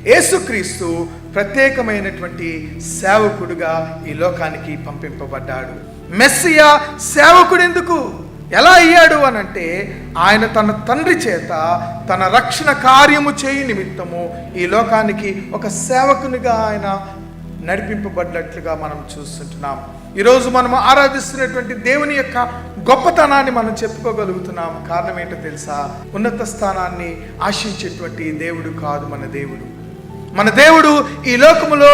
యేసుక్రీస్తు ప్రత్యేకమైనటువంటి సేవకుడుగా ఈ లోకానికి పంపింపబడ్డాడు. మెస్సియా సేవకుడు ఎందుకు, ఎలా అయ్యాడు అనంటే, ఆయన తన తండ్రి చేత తన రక్షణ కార్యము చేయు నిమిత్తము ఈ లోకానికి ఒక సేవకునిగా ఆయన నడిపింపబడ్డట్లుగా మనం చూస్తుంటున్నాం. ఈరోజు మనం ఆరాధిస్తున్నటువంటి దేవుని యొక్క గొప్పతనాన్ని మనం చెప్పుకోగలుగుతున్నాం. కారణం ఏంటో తెలుసా? ఉన్నత స్థానాన్ని ఆశించేటువంటి దేవుడు కాదు మన దేవుడు. మన దేవుడు ఈ లోకములో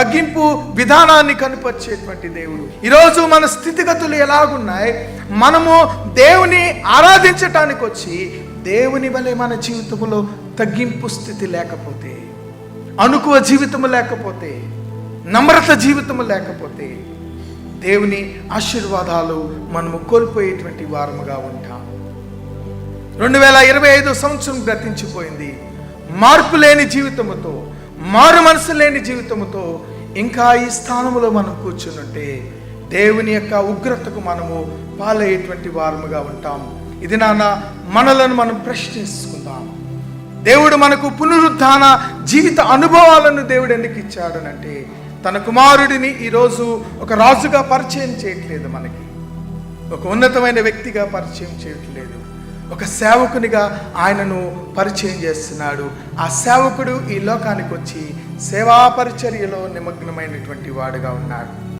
తగ్గింపు విధానాన్ని కనుపరిచేటువంటి దేవుడు. ఈరోజు మన స్థితిగతులు ఎలాగున్నాయి? మనము దేవుని ఆరాధించటానికి వచ్చి దేవుని వలె మన జీవితంలో తగ్గింపు స్థితి లేకపోతే, అనుకువ జీవితము లేకపోతే, నమ్రత జీవితము లేకపోతే, దేవుని ఆశీర్వాదాలు మనము కోల్పోయేటువంటి వారముగా ఉంటాం. 2025 సంవత్సరం గతించిపోయింది. మార్పు లేని జీవితముతో, మారు మనసు లేని జీవితముతో ఇంకా ఈ స్థానంలో మనం కూర్చునుంటే దేవుని యొక్క ఉగ్రతకు మనము పాలయ్యేటువంటి వారముగా ఉంటాం. ఇది మనలను మనం ప్రశ్నించుకుందాం. దేవుడు మనకు పునరుద్ధాన జీవిత అనుభవాలను దేవుడు ఎందుకు ఇచ్చాడనంటే, తన కుమారుడిని ఈరోజు ఒక రాజుగా పరిచయం చేయట్లేదు, మనకి ఒక ఉన్నతమైన వ్యక్తిగా పరిచయం చేయట్లేదు, ఒక సేవకునిగా ఆయనను పరిచయం చేస్తున్నాడు. ఆ సేవకుడు ఈ లోకానికి వచ్చి సేవా పరిచర్యలో నిమగ్నమైనటువంటి వాడుగా ఉన్నాడు.